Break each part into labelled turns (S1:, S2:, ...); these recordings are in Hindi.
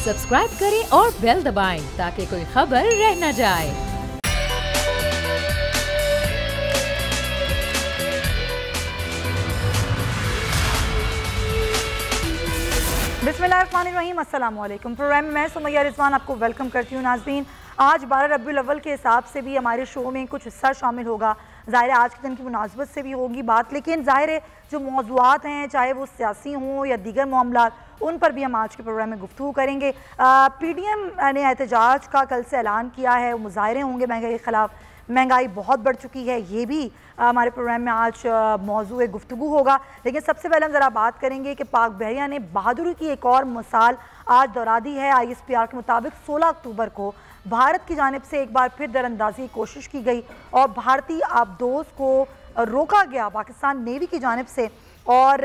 S1: सब्सक्राइब करें और बेल दबाएं ताकि कोई खबर रह न जाए।
S2: बिस्मिल्लाहिर्रहमानिर्रहीम, अस्सलाम वालेकुम। प्रोग्राम में मैं सुमैया रिजवान आपको वेलकम करती हूँ। नाज़रीन, आज 12 रबीउल अव्वल के हिसाब से भी हमारे शो में कुछ हिस्सा शामिल होगा। ज़ाहिर है आज के दिन की मुनासबत से भी होगी बात, लेकिन ज़ाहिर है जो मौज़ूआत हैं, चाहे वो सियासी हों या दीगर मामला, उन पर भी हम आज के प्रोग्राम में गुफ्तगू करेंगे। PDM ने एहतजाज का कल से ऐलान किया है, मुज़ाहरे होंगे महंगाई के ख़िलाफ़। महंगाई बहुत बढ़ चुकी है, ये भी हमारे प्रोग्राम में आज मौजूद गुफ्तगू होगा। लेकिन सबसे पहले हम ज़रा बात करेंगे कि पाक बहरिया ने बहादुरी की एक और मिसाल आज दोहरा दी है। ISPR के मुताबिक 16 अक्टूबर को भारत की जानिब से एक बार फिर दरअंदाजी की कोशिश की गई और भारतीय आबदोज को रोका गया पाकिस्तान नेवी की जानिब से। और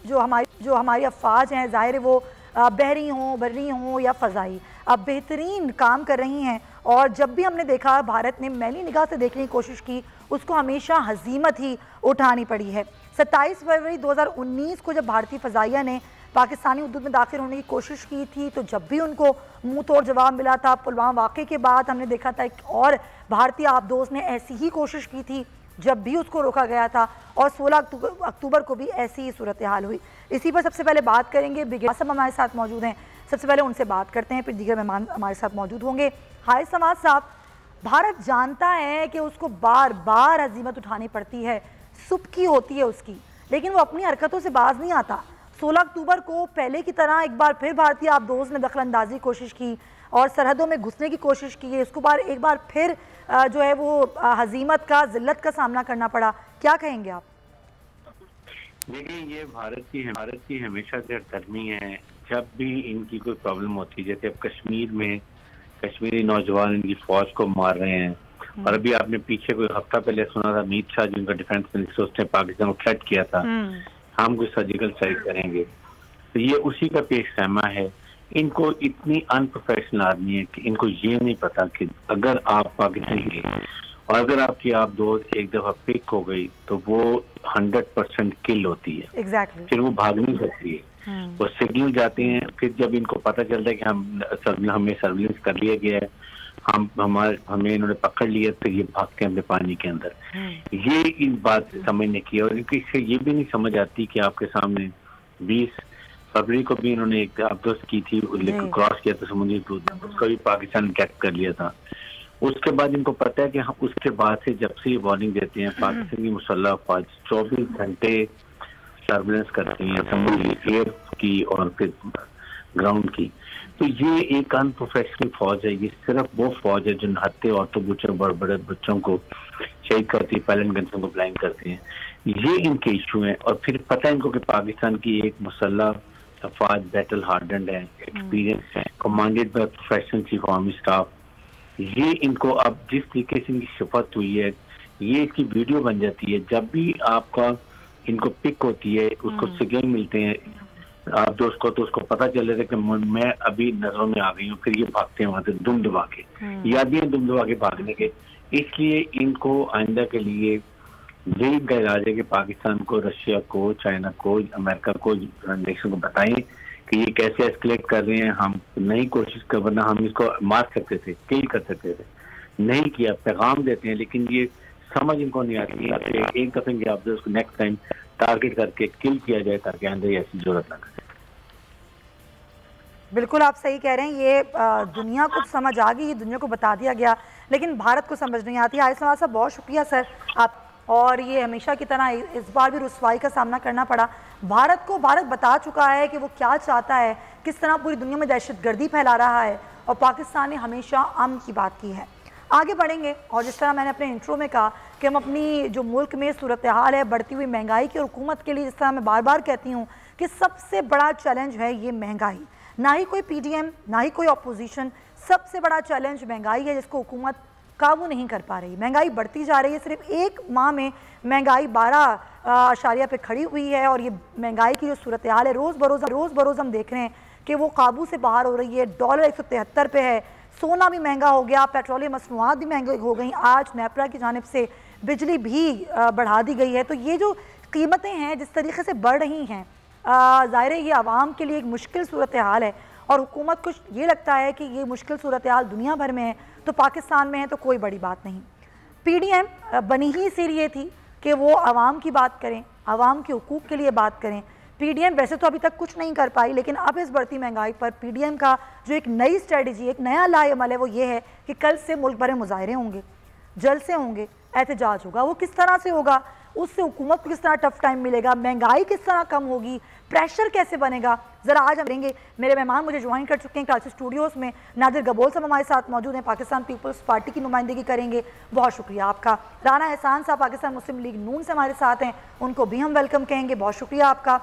S2: जो हमारी अफवाज हैं, ज़ाहिर है वो बहरी हों, बर्री हों या फ़ज़ाई, अब बेहतरीन काम कर रही हैं। और जब भी हमने देखा भारत ने मैली निगाह से देखने की कोशिश की, उसको हमेशा हजीमत ही उठानी पड़ी है। 27 फरवरी 2019 को जब भारतीय फ़ज़ाइया ने पाकिस्तानी हदूद में दाखिल होने की कोशिश की थी, तो जब भी उनको मुंह तोड़ जवाब मिला था। पुलवामा वाक़े के बाद हमने देखा था और भारतीय आबदोज ने ऐसी ही कोशिश की थी, जब भी उसको रोका गया था। और 16 अक्टूबर को भी ऐसी ही सूरत हाल हुई। इसी पर सबसे पहले बात करेंगे। बिग आसम हमारे साथ मौजूद हैं, सबसे पहले उनसे बात करते हैं, फिर दीगर मेहमान हमारे साथ मौजूद होंगे। हाय समाज साहब, भारत जानता है कि उसको बार बार हजीमत उठानी पड़ती है, सुबकी होती है उसकी, लेकिन वो अपनी हरकतों से बाज नहीं आता। 16 अक्टूबर को पहले की तरह एक बार फिर भारतीय आबदोज ने दखल अंदाजी की कोशिश की और सरहदों में घुसने की कोशिश की है। इसको एक बार फिर जो है वो हजीमत का, जिल्लत का सामना करना पड़ा। क्या कहेंगे आप?
S3: देखिए, ये भारत की हमेशा से हरकर्मी है। जब भी इनकी कोई प्रॉब्लम होती है, जैसे अब कश्मीर में कश्मीरी नौजवान इनकी फौज को मार रहे हैं, और अभी आपने पीछे कोई हफ्ता पहले सुना था अमित शाह जिनका डिफेंस मिनिस्टर, उसने पाकिस्तान को थ्रेट किया था हम कोई सर्जिकल स्ट्राइक करेंगे। तो ये उसी का पेश खैमा है। इनको इतनी अनप्रोफेशनल आदमी है कि इनको ये नहीं पता कि अगर आप पाकिस्तान के और अगर आपकी आप दोस्त एक दफा पिक हो गई तो वो 100% किल होती है।
S2: exactly.
S3: फिर वो भाग नहीं सकती है। वो सिग्नल जाते हैं, फिर जब इनको पता चलता है कि हमें सर्विलेंस कर लिया गया है, हमें इन्होंने पकड़ लिया, तो ये भागते हैं अपने पानी के अंदर। ये इन बात समझने की, और इनको इससे ये भी नहीं समझ आती कि आपके सामने 20 फरवरी को भी इन्होंने एक आबदोज की थी, क्रॉस किया था समुद्री दूध, उसका भी पाकिस्तान कैच कर लिया था। उसके बाद इनको पता है कि हम उसके बाद से जब से ये वार्निंग देते हैं, पाकिस्तान की मुसल्लह अफवाज 24 घंटे सर्विलेंस करती हैं, समुद्री एयर की और फिर ग्राउंड की। तो ये एक अनप्रोफेशनल फौज है। ये सिर्फ वो फौज है जो नहाते औरतों बच्चों बड़े बड़े बच्चों को शहीद करती है, पैलेंट गन्सों को ब्लाइंड करती है। ये इनके इशू हैं। और फिर पता है इनको कि पाकिस्तान की एक मुसल्लह अफवाज बैटल हार्डन्ड है, एक्सपीरियंस है, commanded by professional chief army staff. ये इनको अब जिस तरीके से इनकी शफत हुई है, ये इसकी वीडियो बन जाती है। जब भी आपका इनको पिक होती है, उसको सिग्नल मिलते हैं आप दोस्त को, तो उसको पता चल रहा है कि मैं अभी नजरों में आ गई हूँ, फिर ये भागते हैं वहां से दुम दबा के, याद है दुम दबा के भागने के। इसलिए इनको आइंदा के लिए यही इनका इलाज है कि पाकिस्तान को, रशिया को, चाइना को, अमेरिका को, नेशन को बताएं कि ये कैसे एस्केलेट कर रहे हैं। हम नहीं कोशिश कर, वरना हम इसको मार सकते थे, किल कर सकते थे, नहीं किया। पैगाम देते हैं, लेकिन ये समझ इनको नहीं आती। एक दफे आप उसको नेक्स्ट टाइम टारगेट करके किल किया जाए ताकि अंदर ऐसी जरूरत ना करे।
S2: बिल्कुल आप सही कह रहे हैं। ये दुनिया को समझ आ गई, दुनिया को बता दिया गया, लेकिन भारत को समझ नहीं आती। आयत नवाज साहब, बहुत शुक्रिया सर आप। और ये हमेशा की तरह इस बार भी रुसवाई का सामना करना पड़ा भारत को। भारत बता चुका है कि वो क्या चाहता है, किस तरह पूरी दुनिया में दहशतगर्दी फैला रहा है, और पाकिस्तान ने हमेशा अमन की बात की है। आगे बढ़ेंगे, और जिस तरह मैंने अपने इंट्रो में कहा कि हम अपनी जो मुल्क में सूरत हाल है, बढ़ती हुई महंगाई की, और हुकूमत के लिए जिस तरह मैं बार बार कहती हूँ कि सबसे बड़ा चैलेंज है ये महंगाई। ना ही कोई PDM, ना ही कोई अपोजिशन, सबसे बड़ा चैलेंज महंगाई है, जिसको हुकूमत काबू नहीं कर पा रही। महंगाई बढ़ती जा रही है। सिर्फ एक माह में महंगाई 12 पे खड़ी हुई है, और ये महंगाई की जो सूरत हाल है, रोज़ बरोज़ हम देख रहे हैं कि वो काबू से बाहर हो रही है। डॉलर 173 पे है, सोना भी महंगा हो गया, पेट्रोलियम मसनूआत भी महंगी हो गई। आज नेपरा की जानिब से बिजली भी बढ़ा दी गई है। तो ये जो कीमतें हैं जिस तरीके से बढ़ रही हैं, ज़ाहिर है ये आवाम के लिए एक मुश्किल सूरत हाल है। और हुकूमत को ये लगता है कि ये मुश्किल सूरत हाल दुनिया भर में है तो पाकिस्तान में है तो कोई बड़ी बात नहीं। PDM बनी ही इसीलिए थी कि वो आवाम की बात करें, आवाम के हुकूक के लिए बात करें। PDM वैसे तो अभी तक कुछ नहीं कर पाई, लेकिन अब इस बढ़ती महंगाई पर PDM का जो एक नई स्ट्रेटजी, एक नया लाएअमल है वो ये है कि कल से मुल्क भर में मुजाहरे होंगे, जलसे होंगे, एहतजाज होगा। वो किस तरह से होगा, उससे हुकूमत को किस तरह टफ टाइम मिलेगा, महंगाई किस तरह कम होगी, प्रेशर कैसे बनेगा, ज़रा आज हम लेंगे। मेरे मेहमान मुझे ज्वाइन कर चुके हैं कराची स्टूडियोज़ में। नादिर गबोल साहब हमारे साथ मौजूद हैं, पाकिस्तान पीपल्स पार्टी की नुमाइंदगी करेंगे, बहुत शुक्रिया आपका। राना एहसान साहब पाकिस्तान मुस्लिम लीग नून से हमारे साथ हैं, उनको भी हम वेलकम कहेंगे, बहुत शुक्रिया आपका।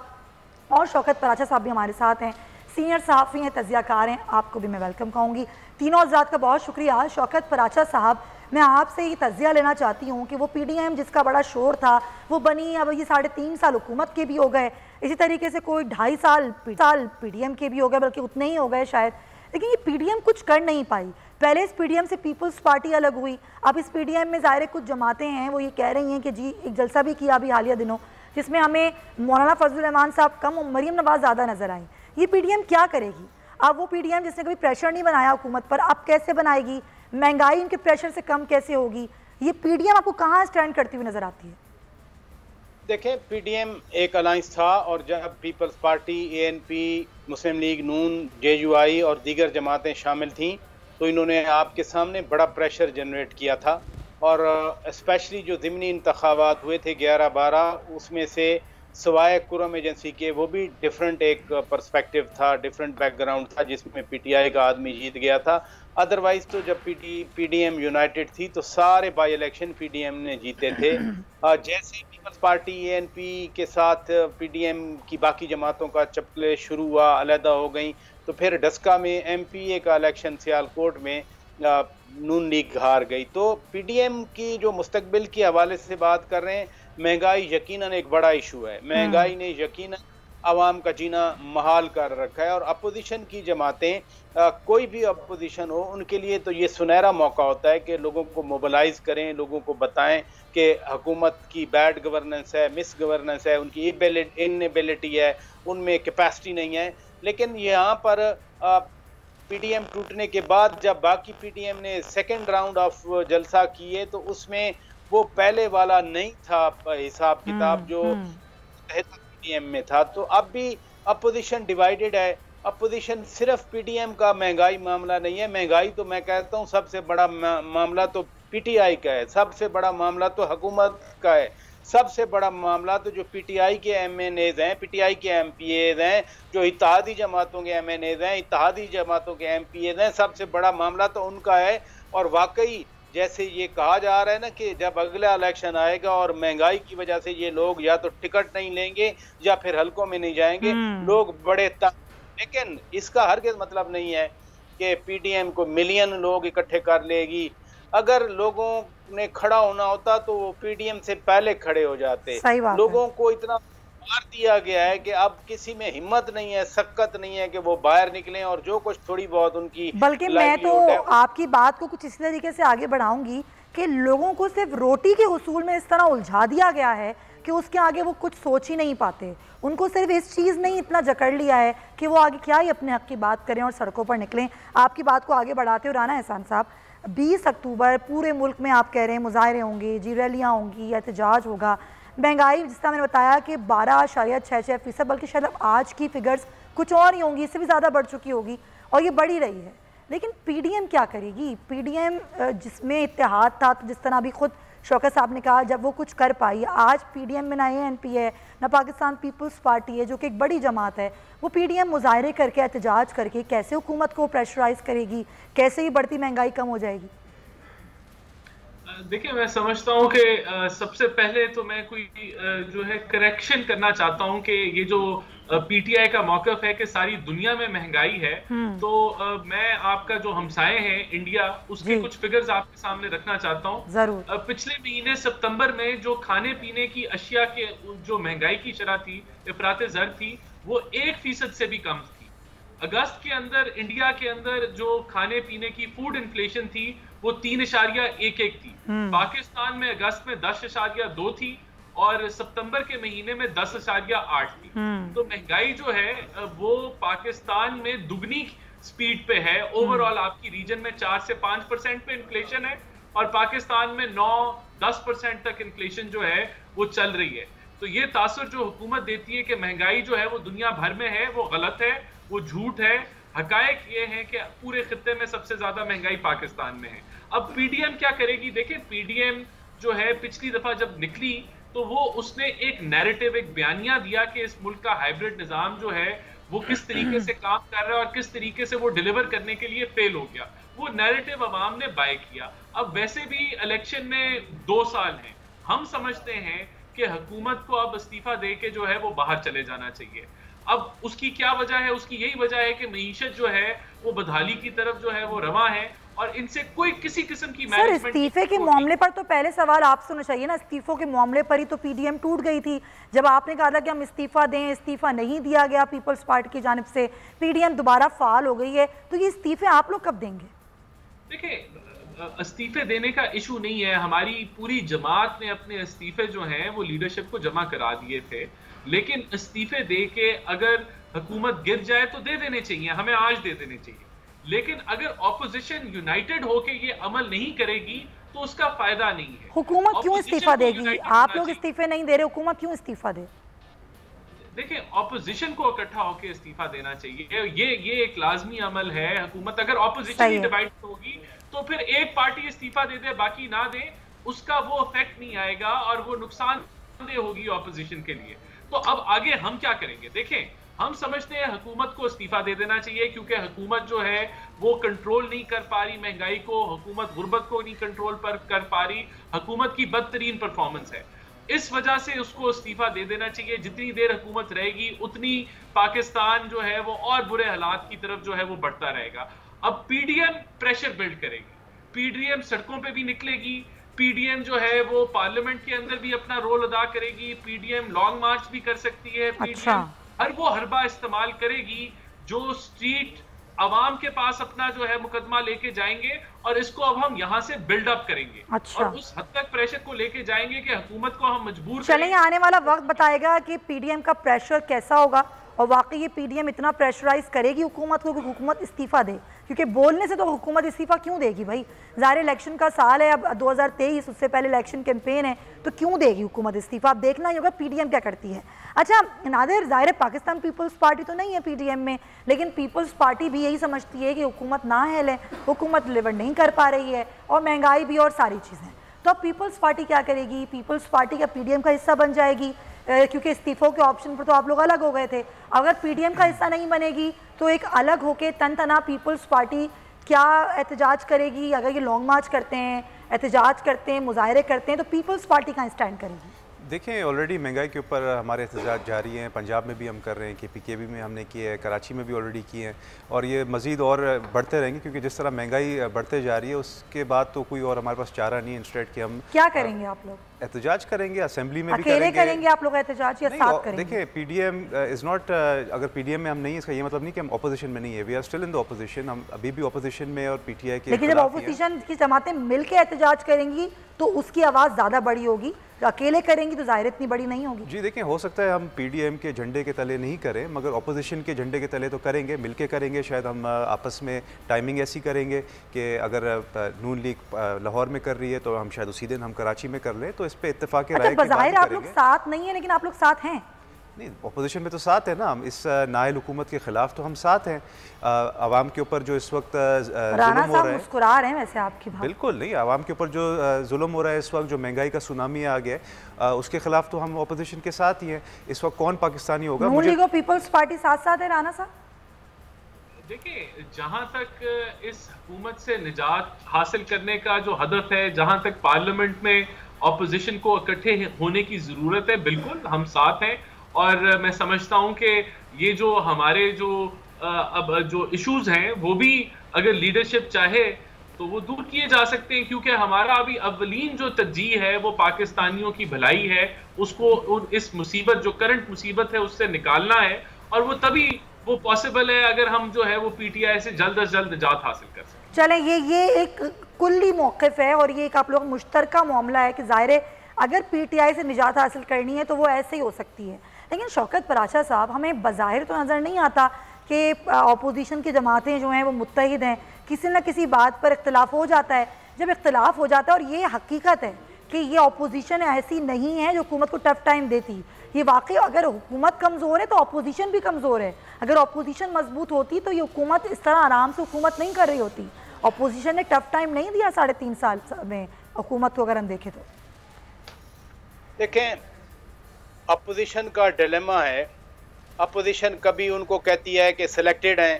S2: और शौकत पराचा साहब भी हमारे साथ हैं, सीनियर सहाफ़ी हैं, तजियाकार हैं, आपको भी मैं वेलकम कहूँगी। तीनों हज़रात का बहुत शुक्रिया। शौकत पराचा साहब, मैं आपसे ये तजिया लेना चाहती हूँ कि वो PDM जिसका बड़ा शोर था वो बनी, अब ये 3.5 साल हुकूमत के भी हो गए, इसी तरीके से कोई 2.5 साल PDM के भी हो गए, बल्कि उतने ही हो गए शायद, लेकिन ये PDM कुछ कर नहीं पाई। पहले इस PDM से पीपल्स पार्टी अलग हुई, अब इस PDM में ज़ाहिर कुछ जमातें हैं वो ये कह रही हैं कि जी एक जलसा भी किया अभी हालिया दिनों, जिसमें हमें मौलाना फजलुर रहमान साहब कम, मरीम नवाज़ ज़्यादा नज़र आई। ये PDM क्या करेगी? अब वो PDM जिसने कभी प्रेशर नहीं बनाया हुकूमत पर, अब कैसे बनाएगी? महंगाई इनके प्रेशर से कम कैसे होगी? ये PDM आपको कहाँ स्टैंड करती हुई नजर आती है?
S4: देखें, PDM एक अलायंस था और जब पीपल्स पार्टी, ANP, मुस्लिम लीग नून, JUI और दीगर जमातें शामिल थीं तो इन्होंने आपके सामने बड़ा प्रेशर जनरेट किया था। और स्पेशली जो ज़िमनी इंतखाबात हुए थे 11-12, उसमें से सवाए कुरम एजेंसी के वो भी डिफरेंट एक पर्सपेक्टिव था, डिफरेंट बैकग्राउंड था, जिसमें PTI का आदमी जीत गया था। अदरवाइज तो जब PDM यूनाइटेड थी तो सारे बाई इलेक्शन PDM ने जीते थे। जैसे पीपल्स पार्टी ANP के साथ PDM की बाकी जमातों का चपले शुरू हुआ, अलहदा हो गई, तो फिर डस्का में MPA का इलेक्शन सियालकोट में नून लीग हार गई। तो PDM की जो मुस्तकबिल के हवाले से बात कर रहे हैं, महंगाई यकीनन एक बड़ा इशू है। महंगाई ने यकीनन आवाम का जीना महाल कर रखा है और अपोजिशन की जमातें, कोई भी अपोजिशन हो, उनके लिए तो ये सुनहरा मौका होता है कि लोगों को मोबिलाइज करें, लोगों को बताएं कि हुकूमत की बैड गवर्नेंस है, मिस गवर्नेंस है, उनकी इनएबिलिटी है, उनमें कैपेसिटी नहीं है। लेकिन यहाँ पर PDM टूटने के बाद जब बाकी PDM ने सेकेंड राउंड ऑफ जलसा किए तो उसमें वो पहले वाला नहीं था हिसाब किताब जो PDM में था। तो अब भी अपोजिशन डिवाइडेड है। अपोजिशन सिर्फ PDM का महंगाई मामला नहीं है, महंगाई तो मैं कहता हूँ सबसे बड़ा मामला तो PTI का है, सबसे बड़ा मामला तो हुकूमत का है, सबसे बड़ा मामला तो जो PTI के MNAs हैं, PTI के MPAs हैं, जो इत्तेहादी जमातों के MNAs हैं, इत्तेहादी जमातों के MPAs हैं, सबसे बड़ा मामला तो उनका है। और वाकई जैसे ये कहा जा रहा है ना कि जब अगला इलेक्शन आएगा और महंगाई की वजह से ये लोग या तो टिकट नहीं लेंगे या फिर हलकों में नहीं जाएंगे, लोग बड़े लेकिन इसका हरगिज़ मतलब नहीं है कि PDM को मिलियन लोग इकट्ठे कर लेगी। अगर लोगों ने खड़ा होना होता तो वो PDM से पहले खड़े हो जाते। लोगों को इतना मार दिया गया है कि अब किसी में हिम्मत नहीं है, शक्कत नहीं है कि वो बाहर निकलें और जो कुछ थोड़ी बहुत उनकी,
S2: बल्कि मैं तो आपकी बात को कुछ इसी तरीके से आगे बढ़ाऊंगी कि लोगों को सिर्फ रोटी के हुसूल में इस तरह उलझा दिया गया है कि उसके आगे वो कुछ सोच ही नहीं पाते। उनको सिर्फ इस चीज़ ने इतना जकड़ लिया है कि वो आगे क्या ही अपने हक की बात करें और सड़कों पर निकलें। आपकी बात को आगे बढ़ाते हो राना एहसान साहब, 20 अक्टूबर पूरे मुल्क में आप कह रहे हैं मुजाहरे होंगे, जी रैलियाँ होंगी, एहतजाज होगा। महंगाई जिस तरह मैंने बताया कि 12.66%, बल्कि शायद आज की फिगर्स कुछ और ही होंगी, इससे भी ज़्यादा बढ़ चुकी होगी और ये बढ़ी रही है। लेकिन PDM क्या करेगी? PDM जिसमें इत्तेहाद था, तो जिस तरह अभी खुद शौकत साहब ने कहा, जब वो कुछ कर पाई, आज PDM में ना ANP है ना पाकिस्तान पीपल्स पार्टी है जो कि एक बड़ी जमात है, वो PDM मुजाहरे करके, एहतजाज करके कैसे हुकूमत को प्रेशराइज करेगी, कैसे ही बढ़ती महंगाई कम हो जाएगी?
S5: देखिए, मैं समझता हूँ कि सबसे पहले तो मैं कोई जो है करेक्शन करना चाहता हूँ कि ये जो PTI का मौक़िफ़ है कि सारी दुनिया में महंगाई है, तो मैं आपका जो हमसाए हैं इंडिया, उसके कुछ फिगर्स आपके सामने रखना चाहता हूँ।
S2: जरूर।
S5: पिछले महीने सितंबर में जो खाने पीने की अशिया के जो महंगाई की शरह थी, इफराते ज़र थी, वो 1% से भी कम थी। अगस्त के अंदर इंडिया के अंदर जो खाने पीने की फूड इन्फ्लेशन थी वो 3.11 थी। पाकिस्तान में अगस्त में 10.2 थी और सितंबर के महीने में 10.8 थी। तो महंगाई जो है वो पाकिस्तान में दुगनी स्पीड पे है। ओवरऑल आपकी रीजन में 4 से 5% पे इन्फ्लेशन है और पाकिस्तान में 9-10% तक इन्फ्लेशन जो है वो चल रही है। तो ये तासुर जो हुकूमत देती है कि महंगाई जो है वो दुनिया भर में है, वो गलत है, वो झूठ है। हकायक ये है कि पूरे खित्ते में सबसे ज्यादा महंगाई पाकिस्तान में है। अब पीडीएम क्या करेगी? देखिए, पीडीएम जो है पिछली दफा जब निकली तो वो उसने एक नैरेटिव, एक बयानिया दिया कि इस मुल्क का हाइब्रिड निजाम जो है वो किस तरीके से काम कर रहा है और किस तरीके से वो डिलीवर करने के लिए फेल हो गया। वो नैरेटिव अवाम ने बाय किया। अब वैसे भी इलेक्शन में 2 साल हैं, हम समझते हैं कि हुकूमत को अब इस्तीफा दे के जो है वो बाहर चले जाना चाहिए। अब उसकी क्या वजह है? उसकी यही वजह है कि मईशत जो है वो बदहाली की तरफ जो है वो रवा है और इनसे कोई किसी किस्म की
S2: सर इस्तीफे के मामले पर तो पहले सवाल आपसे होना चाहिए ना। इस्तीफों के मामले पर ही तो पीडीएम टूट गई थी जब आपने कहा था कि हम इस्तीफा दें, इस्तीफा नहीं दिया गया पीपल्स पार्टी की जानिब से, पीडीएम दोबारा फाल हो गई है। तो ये इस्तीफे आप लोग कब देंगे?
S5: देखिए, इस्तीफे देने का इशू नहीं है। हमारी पूरी जमात ने अपने इस्तीफे जो हैं वो लीडरशिप को जमा करा दिए थे, लेकिन इस्तीफे दे के अगर हुकूमत गिर जाए तो दे देने चाहिए, हमें आज दे देने चाहिए। लेकिन अगर ऑपोजिशन यूनाइटेड होके ये अमल नहीं करेगी तो उसका फायदा नहीं है।
S2: हुकूमत क्यों इस्तीफा देगी? आप लोग इस्तीफे नहीं दे रहे, हुकूमत क्यों इस्तीफा दे?
S5: देखिए, ऑपोजिशन को इकट्ठा होकर इस्तीफा देना चाहिए। ये एक लाजमी अमल है। हुकूमत अगर ऑपोजिशन ही डिवाइड होगी तो फिर एक पार्टी इस्तीफा दे दे बाकी ना दे, उसका वो इफेक्ट नहीं आएगा और वो नुकसानदेह होगी ऑपोजिशन के लिए। तो अब आगे हम क्या करेंगे? देखें, हम समझते हैं हुकूमत को इस्तीफा दे देना चाहिए क्योंकि हुकूमत जो है वो कंट्रोल नहीं कर पा रही महंगाई को, हुकूमत गुर्बत को नहीं कंट्रोल कर पा रही, हुकूमत की बदतरीन परफॉर्मेंस है। इस वजह से उसको इस्तीफा दे देना चाहिए। जितनी देर हुकूमत रहेगी उतनी पाकिस्तान जो है वो और बुरे हालात की तरफ जो है वो बढ़ता रहेगा। अब पीडीएम प्रेशर बिल्ड करेगी, पीडीएम सड़कों पे भी निकलेगी, पीडीएम जो है वो पार्लियामेंट के अंदर भी अपना रोल अदा करेगी, पीडीएम लॉन्ग मार्च भी कर सकती है, पीडीएम हर वो हरबा इस्तेमाल करेगी जो स्ट्रीट अवाम के पास अपना जो है मुकदमा लेके जाएंगे और इसको अब हम यहाँ से बिल्डअप करेंगे। और उस हद तक प्रेशर को लेके जाएंगे कि हुकूमत को हम मजबूर
S2: चलें। आने वाला वक्त बताएगा कि पीडीएम का प्रेशर कैसा होगा और वाकई ये पीडीएम इतना प्रेशराइज करेगी हुकूमत को कि हुकूमत इस्तीफा दे, क्योंकि बोलने से तो हुकूमत इस्तीफा क्यों देगी भाई? ज़ाहिर इलेक्शन का साल है, अब 2023, उससे पहले इलेक्शन कैंपेन है, तो क्यों देगी हुकूमत इस्तीफा? अब देखना ही होगा पीडीएम क्या करती है। अच्छा नादिर, ज़ाहिर पाकिस्तान पीपल्स पार्टी तो नहीं है पीडीएम में, लेकिन पीपल्स पार्टी भी यही समझती है कि हुकूमत नाअहल है, हुकूमत डिलीवर नहीं कर पा रही है और महंगाई भी और सारी चीज़ें। तो अब पीपल्स पार्टी क्या करेगी? पीपल्स पार्टी का पीडीएम का हिस्सा बन जाएगी क्योंकि इस्तीफों के ऑप्शन पर तो आप लोग अलग हो गए थे। अगर पीडीएम का हिस्सा नहीं बनेगी तो एक अलग होके तन तना पीपल्स पार्टी क्या एहतजाज करेगी? अगर ये लॉन्ग मार्च करते हैं, एहतजाज करते हैं, मुजाहरे करते हैं, तो पीपल्स पार्टी कहाँ स्टैंड करेगी?
S6: देखें, ऑलरेडी महंगाई के ऊपर हमारे एहतजाज जारी हैं। पंजाब में भी हम कर रहे हैं, KPKB में हमने किए हैं, कराची में भी ऑलरेडी किए हैं और ये मज़ीद और बढ़ते रहेंगे क्योंकि जिस तरह महंगाई बढ़ते जा रही है उसके बाद तो कोई और हमारे पास चारा नहीं है। इंस्टेड कि हम
S2: क्या करेंगे? आप लोग
S6: एहतजाज करेंगे, असेंबली में भी
S2: करेंगे आप लोग एहतजाज या साथ करेंगे?
S6: देखिए, पीडीएम इज़ नॉट, अगर पीडीएम में हम नहीं है इसका ये मतलब नहीं कि हम अपोजिशन में नहीं है। We are still in the opposition, हम अभी भी अपोजिशन में और पीटीआई के।
S2: लेकिन जब अपोजिशन की जमातें मिलकर एहतजाज करेंगी तो उसकी आवाज़ ज़्यादा बड़ी होगी, अकेले करेंगी तो जाहिर इतनी बड़ी नहीं होगी।
S6: जी देखें, हो सकता है हम पीडीएम के झंडे के तले नहीं करें मगर अपोजिशन के झंडे के तले तो करेंगे, मिलके करेंगे। शायद हम आपस में टाइमिंग ऐसी करेंगे कि अगर नून लीग लाहौर में कर रही है तो हम शायद उसी दिन हम कराची में कर लें, तो इस पर इत्तेफाक राय के बाद
S2: बज़ाहिर आप लोग साथ नहीं है लेकिन आप लोग साथ हैं।
S6: नहीं, अपोजिशन में तो साथ है ना, हम इस नाअहल हुकूमत के खिलाफ तो हम साथ हैं। आवाम के ऊपर जो इस वक्त
S2: राना साहब मुस्कुरा रहे हैं वैसे आपकी बात।
S6: बिल्कुल नहीं, आवाम के ऊपर जो जुल्म हो रहा है इस वक्त, जो महंगाई का सुनामी आ गया, उसके खिलाफ तो हम अपोजिशन के साथ ही हैं। इस वक्त कौन पाकिस्तानी होगा?
S2: नून लीग और पीपल्स पार्टी साथ साथ है। राना साहब
S5: देखिए, जहां तक इस हुकूमत से निजात हासिल करने का जो हदफ है, जहां तक पार्लियामेंट में अपोजिशन को इकट्ठे होने की जरूरत है, बिल्कुल हम साथ हैं। और मैं समझता हूं कि ये जो हमारे जो अब जो इश्यूज हैं वो भी अगर लीडरशिप चाहे तो वो दूर किए जा सकते हैं, क्योंकि हमारा अभी अवलीन जो तरजीह है वो पाकिस्तानियों की भलाई है, उसको इस मुसीबत जो करंट मुसीबत है उससे निकालना है और वो तभी वो पॉसिबल है अगर हम जो है वो पीटीआई से जल्द अज जल्द निजात हासिल कर सकें।
S2: चलें, ये एक कुल्ली मौक़िफ़ है और ये एक आप लोग मुश्तरका मामला है कि ज़ाहिर अगर PTI से निजात हासिल करनी है तो वो ऐसे ही हो सकती है। लेकिन शौकत पराशा साहब, हमें बज़ाहिर तो नज़र नहीं आता कि अपोजिशन की जमातें जो हैं वो मुत्तहिद हैं, किसी न किसी बात पर इख्तलाफ हो जाता है। जब इख्तलाफ हो जाता है, और ये हकीकत है कि ये अपोजिशन ऐसी नहीं है जो हुकूमत को टफ टाइम देती, ये वाकई अगर हुकूमत कमज़ोर है तो अपोजिशन भी कमज़ोर है। अगर अपोजिशन मजबूत होती तो ये हुकूमत इस तरह आराम से हुकूमत नहीं कर रही होती। अपोजिशन ने टफ टाइम नहीं दिया 3.5 साल में हुकूमत को, अगर हम देखें तो।
S4: देखें, अपोजिशन का डिलेमा है, अपोजिशन कभी उनको कहती है कि सिलेक्टेड हैं,